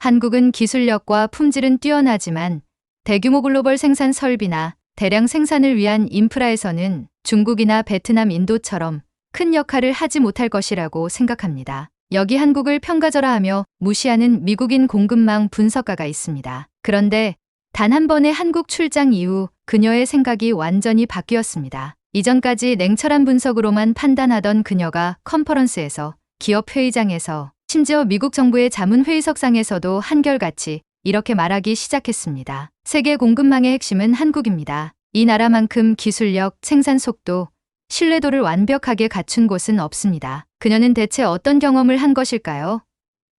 한국은 기술력과 품질은 뛰어나지만 대규모 글로벌 생산 설비나 대량 생산을 위한 인프라에서는 중국이나 베트남, 인도처럼 큰 역할을 하지 못할 것이라고 생각합니다. 여기 한국을 평가절하하며 무시하는 미국인 공급망 분석가가 있습니다. 그런데 단 한 번의 한국 출장 이후 그녀의 생각이 완전히 바뀌었습니다. 이전까지 냉철한 분석으로만 판단하던 그녀가 컨퍼런스에서, 기업 회의장에서, 심지어 미국 정부의 자문회의석상에서도 한결같이 이렇게 말하기 시작했습니다. 세계 공급망의 핵심은 한국입니다. 이 나라만큼 기술력, 생산 속도, 신뢰도를 완벽하게 갖춘 곳은 없습니다. 그녀는 대체 어떤 경험을 한 것일까요?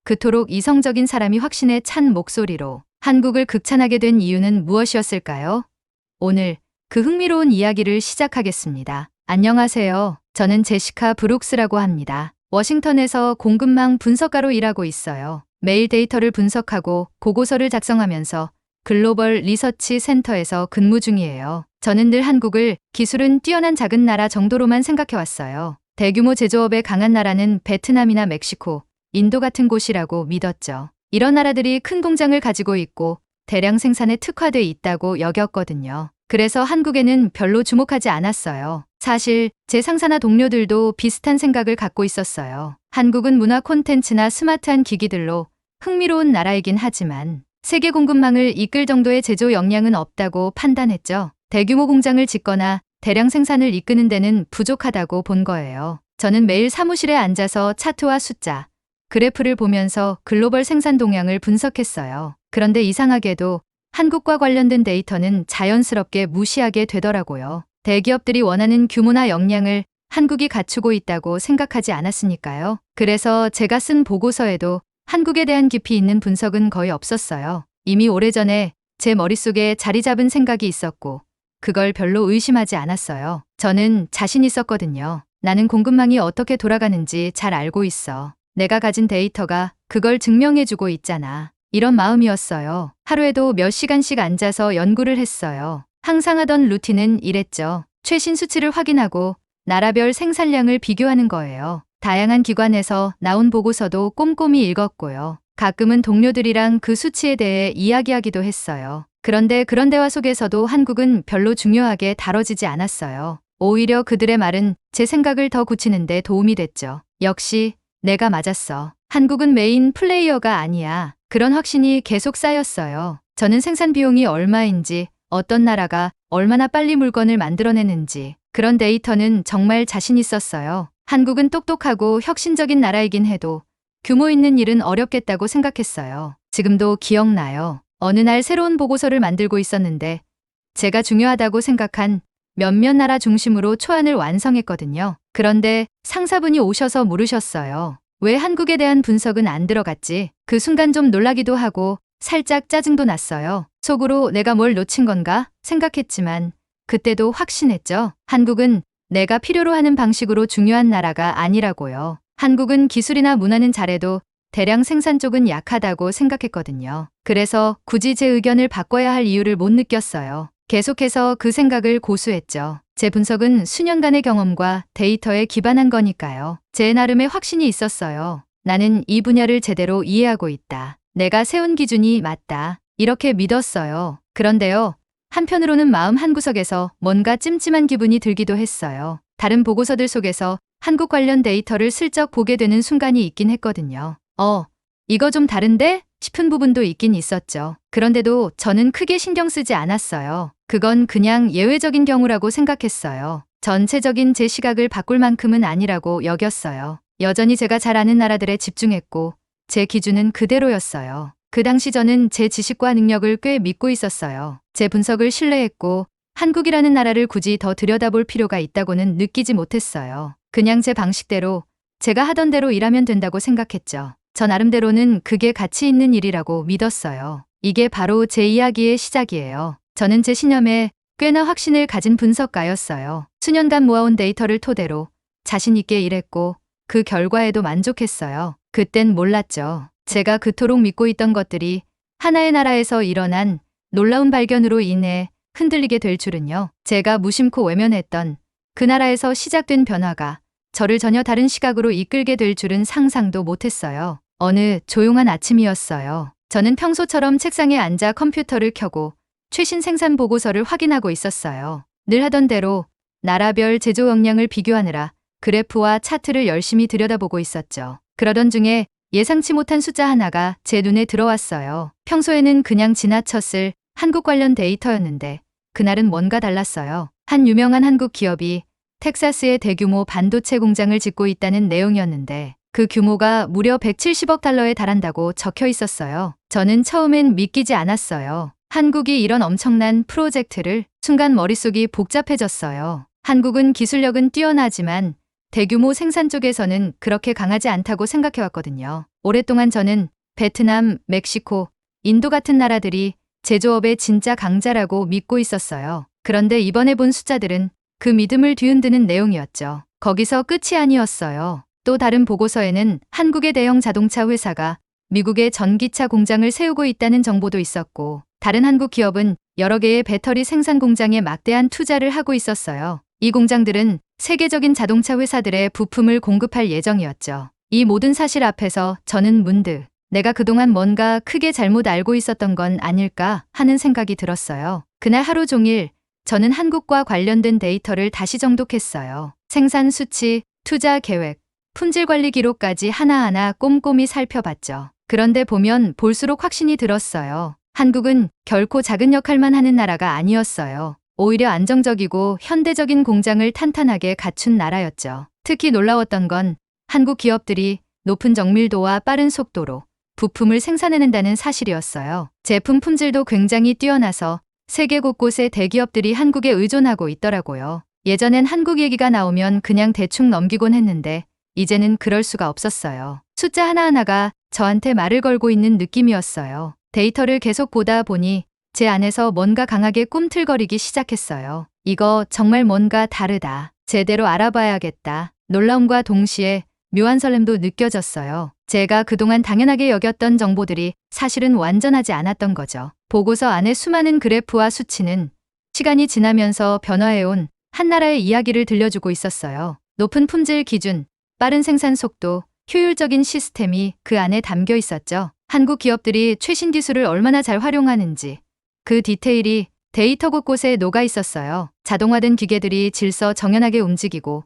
그토록 이성적인 사람이 확신에 찬 목소리로 한국을 극찬하게 된 이유는 무엇이었을까요? 오늘 그 흥미로운 이야기를 시작하겠습니다. 안녕하세요. 저는 제시카 브룩스라고 합니다. 워싱턴에서 공급망 분석가로 일하고 있어요. 매일 데이터를 분석하고 보고서를 작성하면서 글로벌 리서치 센터에서 근무 중이에요. 저는 늘 한국을 기술은 뛰어난 작은 나라 정도로만 생각해왔어요. 대규모 제조업에 강한 나라는 베트남이나 멕시코, 인도 같은 곳이라고 믿었죠. 이런 나라들이 큰 공장을 가지고 있고 대량 생산에 특화돼 있다고 여겼거든요. 그래서 한국에는 별로 주목하지 않았어요. 사실 제 상사나 동료들도 비슷한 생각을 갖고 있었어요. 한국은 문화 콘텐츠나 스마트한 기기들로 흥미로운 나라이긴 하지만 세계 공급망을 이끌 정도의 제조 역량은 없다고 판단했죠. 대규모 공장을 짓거나 대량 생산을 이끄는 데는 부족하다고 본 거예요. 저는 매일 사무실에 앉아서 차트와 숫자, 그래프를 보면서 글로벌 생산 동향을 분석했어요. 그런데 이상하게도 한국과 관련된 데이터는 자연스럽게 무시하게 되더라고요. 대기업들이 원하는 규모나 역량을 한국이 갖추고 있다고 생각하지 않았으니까요. 그래서 제가 쓴 보고서에도 한국에 대한 깊이 있는 분석은 거의 없었어요. 이미 오래전에 제 머릿속에 자리 잡은 생각이 있었고 그걸 별로 의심하지 않았어요. 저는 자신 있었거든요. 나는 공급망이 어떻게 돌아가는지 잘 알고 있어. 내가 가진 데이터가 그걸 증명해주고 있잖아. 이런 마음이었어요. 하루에도 몇 시간씩 앉아서 연구를 했어요. 항상 하던 루틴은 이랬죠. 최신 수치를 확인하고 나라별 생산량을 비교하는 거예요. 다양한 기관에서 나온 보고서도 꼼꼼히 읽었고요. 가끔은 동료들이랑 그 수치에 대해 이야기하기도 했어요. 그런데 그런 대화 속에서도 한국은 별로 중요하게 다뤄지지 않았어요. 오히려 그들의 말은 제 생각을 더 굳히는 데 도움이 됐죠. 역시 내가 맞았어. 한국은 메인 플레이어가 아니야. 그런 확신이 계속 쌓였어요. 저는 생산 비용이 얼마인지, 어떤 나라가 얼마나 빨리 물건을 만들어내는지 그런 데이터는 정말 자신 있었어요. 한국은 똑똑하고 혁신적인 나라이긴 해도 규모 있는 일은 어렵겠다고 생각했어요. 지금도 기억나요. 어느 날 새로운 보고서를 만들고 있었는데 제가 중요하다고 생각한 몇몇 나라 중심으로 초안을 완성했거든요. 그런데 상사분이 오셔서 물으셨어요. 왜 한국에 대한 분석은 안 들어갔지? 그 순간 좀 놀라기도 하고 살짝 짜증도 났어요. 속으로 내가 뭘 놓친 건가 생각했지만 그때도 확신했죠. 한국은 내가 필요로 하는 방식으로 중요한 나라가 아니라고요. 한국은 기술이나 문화는 잘해도 대량 생산 쪽은 약하다고 생각했거든요. 그래서 굳이 제 의견을 바꿔야 할 이유를 못 느꼈어요. 계속해서 그 생각을 고수했죠. 제 분석은 수년간의 경험과 데이터에 기반한 거니까요. 제 나름의 확신이 있었어요. 나는 이 분야를 제대로 이해하고 있다. 내가 세운 기준이 맞다. 이렇게 믿었어요. 그런데요. 한편으로는 마음 한구석에서 뭔가 찜찜한 기분이 들기도 했어요. 다른 보고서들 속에서 한국 관련 데이터를 슬쩍 보게 되는 순간이 있긴 했거든요. 이거 좀 다른데? 싶은 부분도 있긴 있었죠. 그런데도 저는 크게 신경 쓰지 않았어요. 그건 그냥 예외적인 경우라고 생각했어요. 전체적인 제 시각을 바꿀 만큼은 아니라고 여겼어요. 여전히 제가 잘 아는 나라들에 집중했고 제 기준은 그대로였어요. 그 당시 저는 제 지식과 능력을 꽤 믿고 있었어요. 제 분석을 신뢰했고 한국이라는 나라를 굳이 더 들여다볼 필요가 있다고는 느끼지 못했어요. 그냥 제 방식대로 제가 하던 대로 일하면 된다고 생각했죠. 저 나름대로는 그게 가치 있는 일이라고 믿었어요. 이게 바로 제 이야기의 시작이에요. 저는 제 신념에 꽤나 확신을 가진 분석가였어요. 수년간 모아온 데이터를 토대로 자신 있게 일했고 그 결과에도 만족했어요. 그땐 몰랐죠. 제가 그토록 믿고 있던 것들이 하나의 나라에서 일어난 놀라운 발견으로 인해 흔들리게 될 줄은요. 제가 무심코 외면했던 그 나라에서 시작된 변화가 저를 전혀 다른 시각으로 이끌게 될 줄은 상상도 못했어요. 어느 조용한 아침이었어요. 저는 평소처럼 책상에 앉아 컴퓨터를 켜고 최신 생산 보고서를 확인하고 있었어요. 늘 하던 대로 나라별 제조 역량을 비교하느라 그래프와 차트를 열심히 들여다보고 있었죠. 그러던 중에 예상치 못한 숫자 하나가 제 눈에 들어왔어요. 평소에는 그냥 지나쳤을 한국 관련 데이터였는데 그날은 뭔가 달랐어요. 한 유명한 한국 기업이 텍사스에 대규모 반도체 공장을 짓고 있다는 내용이었는데 그 규모가 무려 170억 달러에 달한다고 적혀 있었어요. 저는 처음엔 믿기지 않았어요. 한국이 이런 엄청난 프로젝트를 순간 머릿속이 복잡해졌어요. 한국은 기술력은 뛰어나지만 대규모 생산 쪽에서는 그렇게 강하지 않다고 생각해왔거든요. 오랫동안 저는 베트남, 멕시코, 인도 같은 나라들이 제조업의 진짜 강자라고 믿고 있었어요. 그런데 이번에 본 숫자들은 그 믿음을 뒤흔드는 내용이었죠. 거기서 끝이 아니었어요. 또 다른 보고서에는 한국의 대형 자동차 회사가 미국의 전기차 공장을 세우고 있다는 정보도 있었고, 다른 한국 기업은 여러 개의 배터리 생산 공장에 막대한 투자를 하고 있었어요. 이 공장들은 세계적인 자동차 회사들의 부품을 공급할 예정이었죠. 이 모든 사실 앞에서 저는 문득 내가 그동안 뭔가 크게 잘못 알고 있었던 건 아닐까 하는 생각이 들었어요. 그날 하루 종일 저는 한국과 관련된 데이터를 다시 정독했어요. 생산 수치, 투자 계획, 품질 관리 기록까지 하나하나 꼼꼼히 살펴봤죠. 그런데 보면 볼수록 확신이 들었어요. 한국은 결코 작은 역할만 하는 나라가 아니었어요. 오히려 안정적이고 현대적인 공장을 탄탄하게 갖춘 나라였죠. 특히 놀라웠던 건 한국 기업들이 높은 정밀도와 빠른 속도로 부품을 생산해낸다는 사실이었어요. 제품 품질도 굉장히 뛰어나서 세계 곳곳의 대기업들이 한국에 의존하고 있더라고요. 예전엔 한국 얘기가 나오면 그냥 대충 넘기곤 했는데 이제는 그럴 수가 없었어요. 숫자 하나하나가 저한테 말을 걸고 있는 느낌이었어요. 데이터를 계속 보다 보니 제 안에서 뭔가 강하게 꿈틀거리기 시작했어요. 이거 정말 뭔가 다르다. 제대로 알아봐야겠다. 놀라움과 동시에 묘한 설렘도 느껴졌어요. 제가 그동안 당연하게 여겼던 정보들이 사실은 완전하지 않았던 거죠. 보고서 안에 수많은 그래프와 수치는 시간이 지나면서 변화해온 한 나라의 이야기를 들려주고 있었어요. 높은 품질 기준, 빠른 생산 속도, 효율적인 시스템이 그 안에 담겨 있었죠. 한국 기업들이 최신 기술을 얼마나 잘 활용하는지 그 디테일이 데이터 곳곳에 녹아 있었어요. 자동화된 기계들이 질서 정연하게 움직이고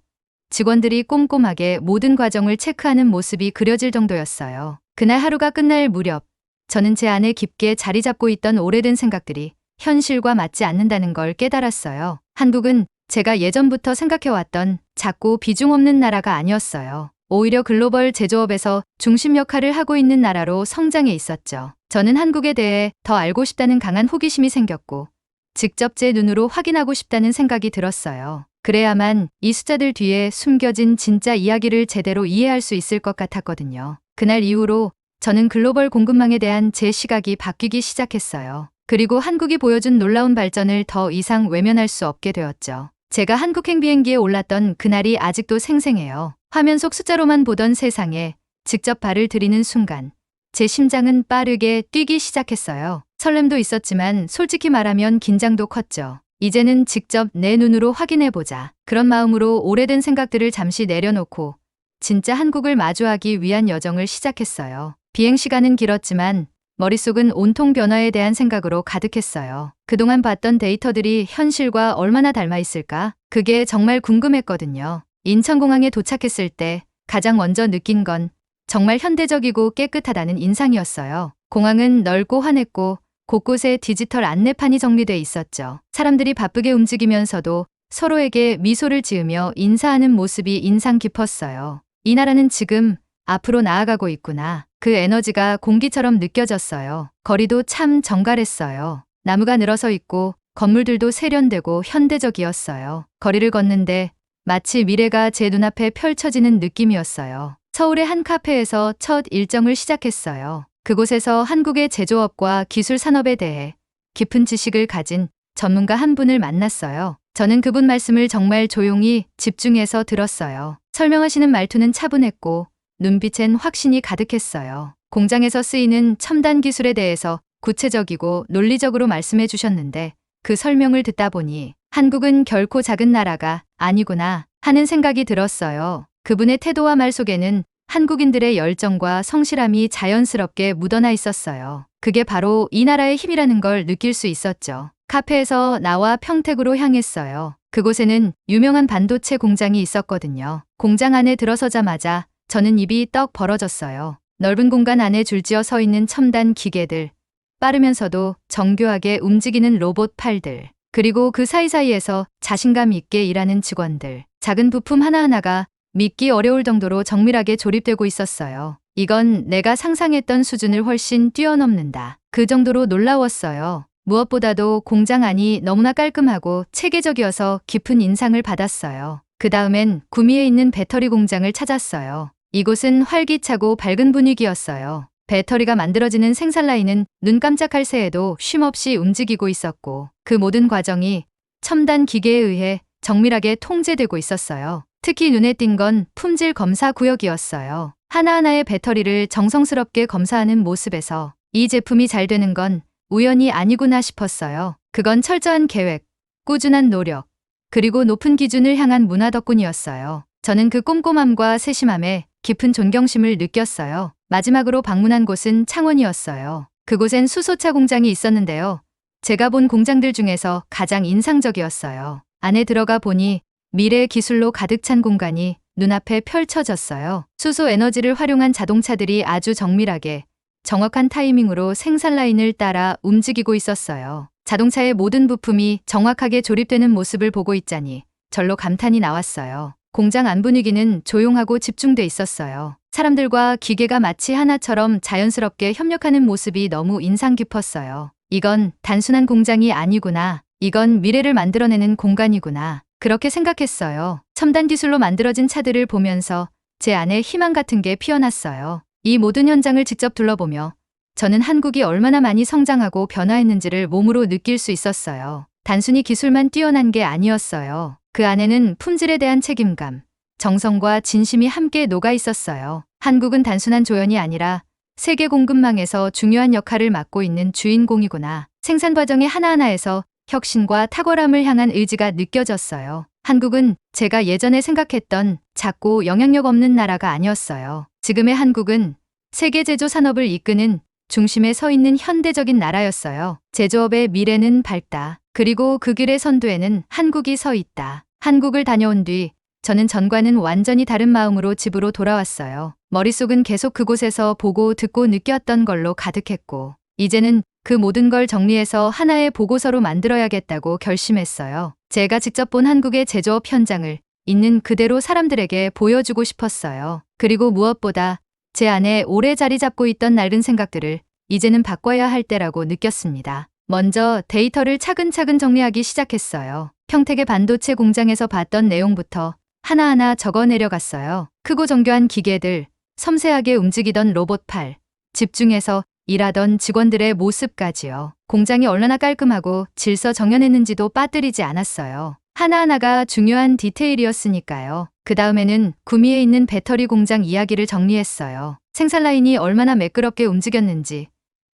직원들이 꼼꼼하게 모든 과정을 체크하는 모습이 그려질 정도였어요. 그날 하루가 끝날 무렵 저는 제 안에 깊게 자리 잡고 있던 오래된 생각들이 현실과 맞지 않는다는 걸 깨달았어요. 한국은 제가 예전부터 생각해왔던 작고 비중 없는 나라가 아니었어요. 오히려 글로벌 제조업에서 중심 역할을 하고 있는 나라로 성장해 있었죠. 저는 한국에 대해 더 알고 싶다는 강한 호기심이 생겼고 직접 제 눈으로 확인하고 싶다는 생각이 들었어요. 그래야만 이 숫자들 뒤에 숨겨진 진짜 이야기를 제대로 이해할 수 있을 것 같았거든요. 그날 이후로 저는 글로벌 공급망에 대한 제 시각이 바뀌기 시작했어요. 그리고 한국이 보여준 놀라운 발전을 더 이상 외면할 수 없게 되었죠. 제가 한국행 비행기에 올랐던 그날이 아직도 생생해요. 화면 속 숫자로만 보던 세상에 직접 발을 들이는 순간 제 심장은 빠르게 뛰기 시작했어요. 설렘도 있었지만 솔직히 말하면 긴장도 컸죠. 이제는 직접 내 눈으로 확인해보자. 그런 마음으로 오래된 생각들을 잠시 내려놓고 진짜 한국을 마주하기 위한 여정을 시작했어요. 비행 시간은 길었지만 머릿속은 온통 변화에 대한 생각으로 가득했어요. 그동안 봤던 데이터들이 현실과 얼마나 닮아 있을까? 그게 정말 궁금했거든요. 인천공항에 도착했을 때 가장 먼저 느낀 건 정말 현대적이고 깨끗하다는 인상이었어요. 공항은 넓고 환했고 곳곳에 디지털 안내판이 정리돼 있었죠. 사람들이 바쁘게 움직이면서도 서로에게 미소를 지으며 인사하는 모습이 인상 깊었어요. 이 나라는 지금 앞으로 나아가고 있구나. 그 에너지가 공기처럼 느껴졌어요. 거리도 참 정갈했어요. 나무가 늘어서 있고 건물들도 세련되고 현대적이었어요. 거리를 걷는데 마치 미래가 제 눈앞에 펼쳐지는 느낌이었어요. 서울의 한 카페에서 첫 일정을 시작했어요. 그곳에서 한국의 제조업과 기술 산업에 대해 깊은 지식을 가진 전문가 한 분을 만났어요. 저는 그분 말씀을 정말 조용히 집중해서 들었어요. 설명하시는 말투는 차분했고 눈빛엔 확신이 가득했어요. 공장에서 쓰이는 첨단 기술에 대해서 구체적이고 논리적으로 말씀해 주셨는데 그 설명을 듣다 보니 한국은 결코 작은 나라가 아니구나 하는 생각이 들었어요. 그분의 태도와 말 속에는 한국인들의 열정과 성실함이 자연스럽게 묻어나 있었어요. 그게 바로 이 나라의 힘이라는 걸 느낄 수 있었죠. 카페에서 나와 평택으로 향했어요. 그곳에는 유명한 반도체 공장이 있었거든요. 공장 안에 들어서자마자 저는 입이 떡 벌어졌어요. 넓은 공간 안에 줄지어 서 있는 첨단 기계들, 빠르면서도 정교하게 움직이는 로봇 팔들, 그리고 그 사이사이에서 자신감 있게 일하는 직원들. 작은 부품 하나하나가 믿기 어려울 정도로 정밀하게 조립되고 있었어요. 이건 내가 상상했던 수준을 훨씬 뛰어넘는다. 그 정도로 놀라웠어요. 무엇보다도 공장 안이 너무나 깔끔하고 체계적이어서 깊은 인상을 받았어요. 그 다음엔 구미에 있는 배터리 공장을 찾았어요. 이곳은 활기차고 밝은 분위기였어요. 배터리가 만들어지는 생산 라인은 눈 깜짝할 새에도 쉼없이 움직이고 있었고 그 모든 과정이 첨단 기계에 의해 정밀하게 통제되고 있었어요. 특히 눈에 띈 건 품질 검사 구역이었어요. 하나하나의 배터리를 정성스럽게 검사하는 모습에서 이 제품이 잘 되는 건 우연이 아니구나 싶었어요. 그건 철저한 계획, 꾸준한 노력, 그리고 높은 기준을 향한 문화 덕분이었어요. 저는 그 꼼꼼함과 세심함에 깊은 존경심을 느꼈어요. 마지막으로 방문한 곳은 창원이었어요. 그곳엔 수소차 공장이 있었는데요. 제가 본 공장들 중에서 가장 인상적이었어요. 안에 들어가 보니 미래 기술로 가득 찬 공간이 눈앞에 펼쳐졌어요. 수소 에너지를 활용한 자동차들이 아주 정밀하게 정확한 타이밍으로 생산 라인을 따라 움직이고 있었어요. 자동차의 모든 부품이 정확하게 조립되는 모습을 보고 있자니 절로 감탄이 나왔어요. 공장 안 분위기는 조용하고 집중돼 있었어요. 사람들과 기계가 마치 하나처럼 자연스럽게 협력하는 모습이 너무 인상 깊었어요. 이건 단순한 공장이 아니구나. 이건 미래를 만들어내는 공간이구나. 그렇게 생각했어요. 첨단 기술로 만들어진 차들을 보면서 제 안에 희망 같은 게 피어났어요. 이 모든 현장을 직접 둘러보며 저는 한국이 얼마나 많이 성장하고 변화했는지를 몸으로 느낄 수 있었어요. 단순히 기술만 뛰어난 게 아니었어요. 그 안에는 품질에 대한 책임감, 정성과 진심이 함께 녹아 있었어요. 한국은 단순한 조연이 아니라 세계 공급망에서 중요한 역할을 맡고 있는 주인공이구나. 생산 과정의 하나하나에서 혁신과 탁월함을 향한 의지가 느껴졌어요. 한국은 제가 예전에 생각했던 작고 영향력 없는 나라가 아니었어요. 지금의 한국은 세계 제조 산업을 이끄는 중심에 서 있는 현대적인 나라였어요. 제조업의 미래는 밝다. 그리고 그 길의 선두에는 한국이 서 있다. 한국을 다녀온 뒤 저는 전과는 완전히 다른 마음으로 집으로 돌아왔어요. 머릿속은 계속 그곳에서 보고 듣고 느꼈던 걸로 가득했고 이제는 그 모든 걸 정리해서 하나의 보고서로 만들어야겠다고 결심했어요. 제가 직접 본 한국의 제조업 현장을 있는 그대로 사람들에게 보여주고 싶었어요. 그리고 무엇보다 제 안에 오래 자리 잡고 있던 낡은 생각들을 이제는 바꿔야 할 때라고 느꼈습니다. 먼저 데이터를 차근차근 정리하기 시작했어요. 평택의 반도체 공장에서 봤던 내용부터 하나하나 적어 내려갔어요. 크고 정교한 기계들, 섬세하게 움직이던 로봇팔, 집중해서 일하던 직원들의 모습까지요. 공장이 얼마나 깔끔하고 질서정연했는지도 빠뜨리지 않았어요. 하나하나가 중요한 디테일이었으니까요. 그 다음에는 구미에 있는 배터리 공장 이야기를 정리했어요. 생산 라인이 얼마나 매끄럽게 움직였는지,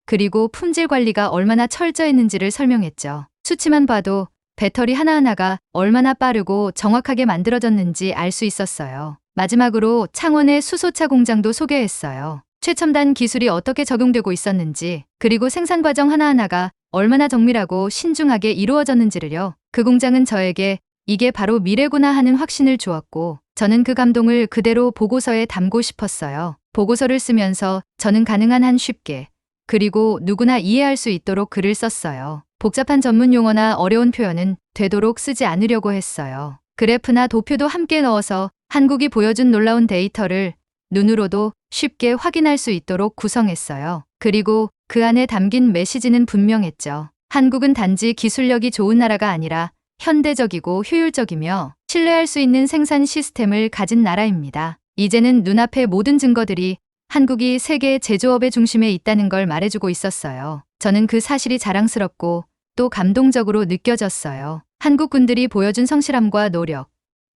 그리고 품질 관리가 얼마나 철저했는지를 설명했죠. 수치만 봐도 배터리 하나하나가 얼마나 빠르고 정확하게 만들어졌는지 알 수 있었어요. 마지막으로 창원의 수소차 공장도 소개했어요. 최첨단 기술이 어떻게 적용되고 있었는지, 그리고 생산 과정 하나하나가 얼마나 정밀하고 신중하게 이루어졌는지를요. 그 공장은 저에게 이게 바로 미래구나 하는 확신을 주었고, 저는 그 감동을 그대로 보고서에 담고 싶었어요. 보고서를 쓰면서 저는 가능한 한 쉽게, 그리고 누구나 이해할 수 있도록 글을 썼어요. 복잡한 전문 용어나 어려운 표현은 되도록 쓰지 않으려고 했어요. 그래프나 도표도 함께 넣어서 한국이 보여준 놀라운 데이터를 눈으로도 쉽게 확인할 수 있도록 구성했어요. 그리고 그 안에 담긴 메시지는 분명했죠. 한국은 단지 기술력이 좋은 나라가 아니라 현대적이고 효율적이며 신뢰할 수 있는 생산 시스템을 가진 나라입니다. 이제는 눈앞의 모든 증거들이 한국이 세계 제조업의 중심에 있다는 걸 말해주고 있었어요. 저는 그 사실이 자랑스럽고 또 감동적으로 느껴졌어요. 한국 군들이 보여준 성실함과 노력,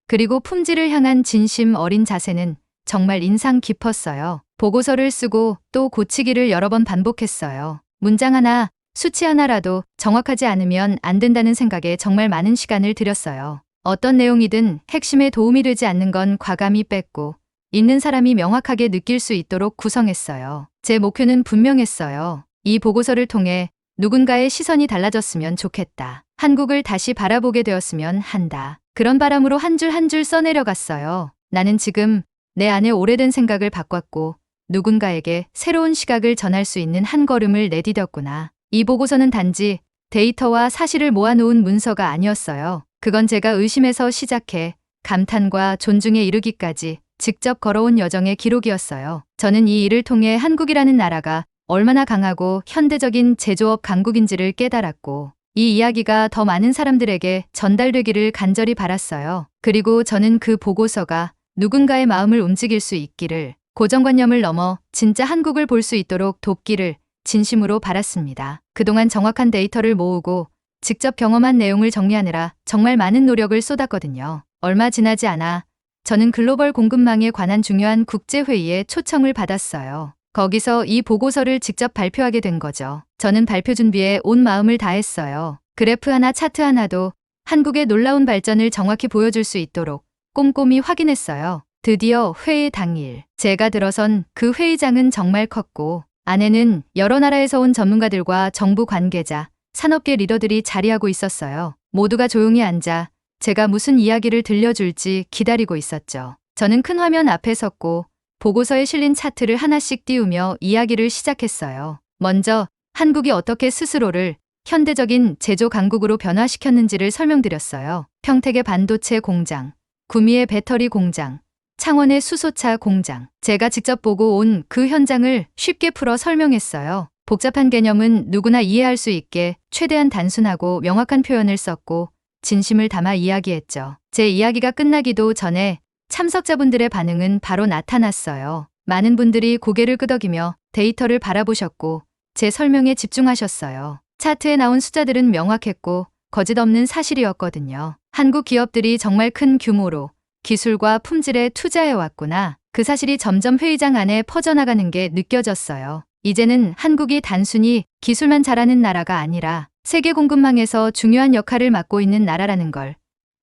그리고 품질을 향한 진심 어린 자세는 정말 인상 깊었어요. 보고서를 쓰고 또 고치기를 여러 번 반복했어요. 문장 하나, 수치 하나라도 정확하지 않으면 안 된다는 생각에 정말 많은 시간을 들였어요. 어떤 내용이든 핵심에 도움이 되지 않는 건 과감히 뺐고, 있는 사람이 명확하게 느낄 수 있도록 구성했어요. 제 목표는 분명했어요. 이 보고서를 통해 누군가의 시선이 달라졌으면 좋겠다. 한국을 다시 바라보게 되었으면 한다. 그런 바람으로 한 줄 한 줄 써내려갔어요. 나는 지금 내 안에 오래된 생각을 바꿨고 누군가에게 새로운 시각을 전할 수 있는 한 걸음을 내디뎠구나. 이 보고서는 단지 데이터와 사실을 모아놓은 문서가 아니었어요. 그건 제가 의심에서 시작해 감탄과 존중에 이르기까지 직접 걸어온 여정의 기록이었어요. 저는 이 일을 통해 한국이라는 나라가 얼마나 강하고 현대적인 제조업 강국인지를 깨달았고 이 이야기가 더 많은 사람들에게 전달되기를 간절히 바랐어요. 그리고 저는 그 보고서가 누군가의 마음을 움직일 수 있기를, 고정관념을 넘어 진짜 한국을 볼 수 있도록 돕기를 진심으로 바랐습니다. 그동안 정확한 데이터를 모으고 직접 경험한 내용을 정리하느라 정말 많은 노력을 쏟았거든요. 얼마 지나지 않아 저는 글로벌 공급망에 관한 중요한 국제회의에 초청을 받았어요. 거기서 이 보고서를 직접 발표하게 된 거죠. 저는 발표 준비에 온 마음을 다했어요. 그래프 하나 차트 하나도 한국의 놀라운 발전을 정확히 보여줄 수 있도록 꼼꼼히 확인했어요. 드디어 회의 당일 제가 들어선 그 회의장은 정말 컸고 안에는 여러 나라에서 온 전문가들과 정부 관계자, 산업계 리더들이 자리하고 있었어요. 모두가 조용히 앉아 제가 무슨 이야기를 들려줄지 기다리고 있었죠. 저는 큰 화면 앞에 섰고 보고서에 실린 차트를 하나씩 띄우며 이야기를 시작했어요. 먼저 한국이 어떻게 스스로를 현대적인 제조 강국으로 변화시켰는지를 설명드렸어요. 평택의 반도체 공장, 구미의 배터리 공장, 창원의 수소차 공장. 제가 직접 보고 온 그 현장을 쉽게 풀어 설명했어요. 복잡한 개념은 누구나 이해할 수 있게 최대한 단순하고 명확한 표현을 썼고 진심을 담아 이야기했죠. 제 이야기가 끝나기도 전에 참석자분들의 반응은 바로 나타났어요. 많은 분들이 고개를 끄덕이며 데이터를 바라보셨고 제 설명에 집중하셨어요. 차트에 나온 숫자들은 명확했고 거짓 없는 사실이었거든요. 한국 기업들이 정말 큰 규모로 기술과 품질에 투자해왔구나. 그 사실이 점점 회의장 안에 퍼져나가는 게 느껴졌어요. 이제는 한국이 단순히 기술만 잘하는 나라가 아니라 세계 공급망에서 중요한 역할을 맡고 있는 나라라는 걸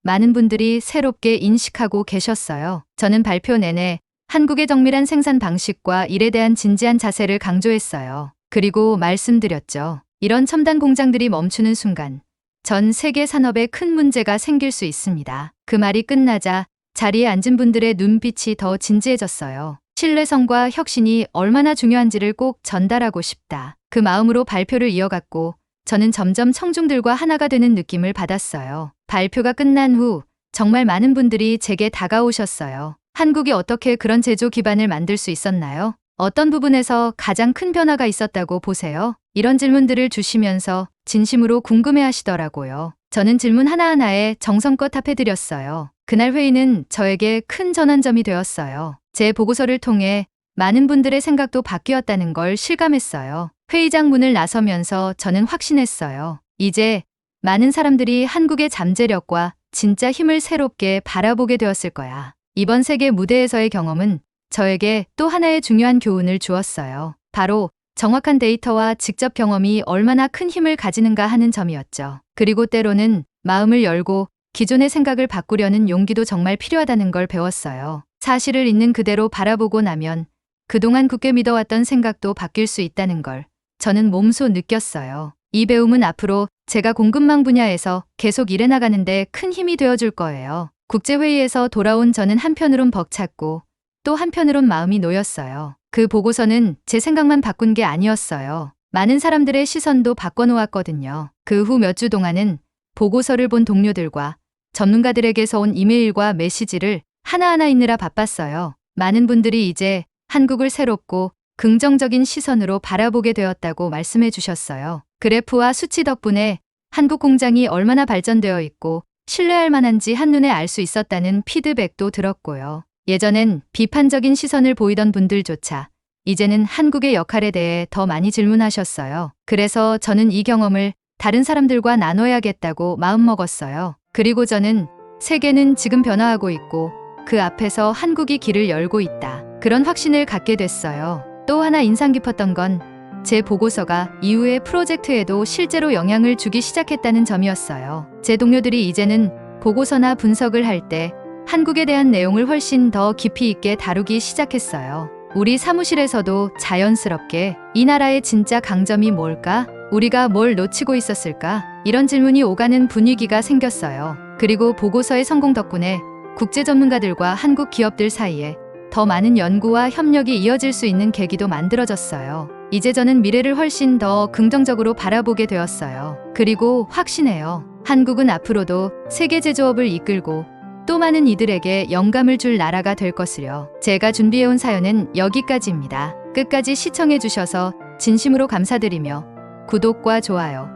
많은 분들이 새롭게 인식하고 계셨어요. 저는 발표 내내 한국의 정밀한 생산 방식과 일에 대한 진지한 자세를 강조했어요. 그리고 말씀드렸죠. 이런 첨단 공장들이 멈추는 순간 전 세계 산업에 큰 문제가 생길 수 있습니다. 그 말이 끝나자 자리에 앉은 분들의 눈빛이 더 진지해졌어요. 신뢰성과 혁신이 얼마나 중요한지를 꼭 전달하고 싶다. 그 마음으로 발표를 이어갔고 저는 점점 청중들과 하나가 되는 느낌을 받았어요. 발표가 끝난 후 정말 많은 분들이 제게 다가오셨어요. 한국이 어떻게 그런 제조 기반을 만들 수 있었나요? 어떤 부분에서 가장 큰 변화가 있었다고 보세요? 이런 질문들을 주시면서 진심으로 궁금해 하시더라고요. 저는 질문 하나하나에 정성껏 답해드렸어요. 그날 회의는 저에게 큰 전환점이 되었어요. 제 보고서를 통해 많은 분들의 생각도 바뀌었다는 걸 실감했어요. 회의장 문을 나서면서 저는 확신했어요. 이제 많은 사람들이 한국의 잠재력과 진짜 힘을 새롭게 바라보게 되었을 거야. 이번 세계 무대에서의 경험은 저에게 또 하나의 중요한 교훈을 주었어요. 바로 정확한 데이터와 직접 경험이 얼마나 큰 힘을 가지는가 하는 점이었죠. 그리고 때로는 마음을 열고 기존의 생각을 바꾸려는 용기도 정말 필요하다는 걸 배웠어요. 사실을 있는 그대로 바라보고 나면 그동안 굳게 믿어왔던 생각도 바뀔 수 있다는 걸 저는 몸소 느꼈어요. 이 배움은 앞으로 제가 공급망 분야에서 계속 일해 나가는데 큰 힘이 되어줄 거예요. 국제회의에서 돌아온 저는 한편으론 벅찼고 또 한편으론 마음이 놓였어요. 그 보고서는 제 생각만 바꾼 게 아니었어요. 많은 사람들의 시선도 바꿔놓았거든요. 그 후 몇 주 동안은 보고서를 본 동료들과 전문가들에게서 온 이메일과 메시지를 하나하나 읽느라 바빴어요. 많은 분들이 이제 한국을 새롭고 긍정적인 시선으로 바라보게 되었다고 말씀해 주셨어요. 그래프와 수치 덕분에 한국 공장이 얼마나 발전되어 있고 신뢰할 만한지 한눈에 알 수 있었다는 피드백도 들었고요. 예전엔 비판적인 시선을 보이던 분들조차 이제는 한국의 역할에 대해 더 많이 질문하셨어요. 그래서 저는 이 경험을 다른 사람들과 나눠야겠다고 마음먹었어요. 그리고 저는 세계는 지금 변화하고 있고 그 앞에서 한국이 길을 열고 있다. 그런 확신을 갖게 됐어요. 또 하나 인상 깊었던 건 제 보고서가 이후의 프로젝트에도 실제로 영향을 주기 시작했다는 점이었어요. 제 동료들이 이제는 보고서나 분석을 할 때 한국에 대한 내용을 훨씬 더 깊이 있게 다루기 시작했어요. 우리 사무실에서도 자연스럽게 이 나라의 진짜 강점이 뭘까? 우리가 뭘 놓치고 있었을까? 이런 질문이 오가는 분위기가 생겼어요. 그리고 보고서의 성공 덕분에 국제 전문가들과 한국 기업들 사이에 더 많은 연구와 협력이 이어질 수 있는 계기도 만들어졌어요. 이제 저는 미래를 훨씬 더 긍정적으로 바라보게 되었어요. 그리고 확신해요. 한국은 앞으로도 세계 제조업을 이끌고 또 많은 이들에게 영감을 줄 나라가 될 것을요. 제가 준비해온 사연은 여기까지입니다. 끝까지 시청해주셔서 진심으로 감사드리며 구독과 좋아요,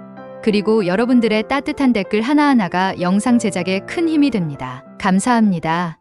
그리고 여러분들의 따뜻한 댓글 하나하나가 영상 제작에 큰 힘이 됩니다. 감사합니다.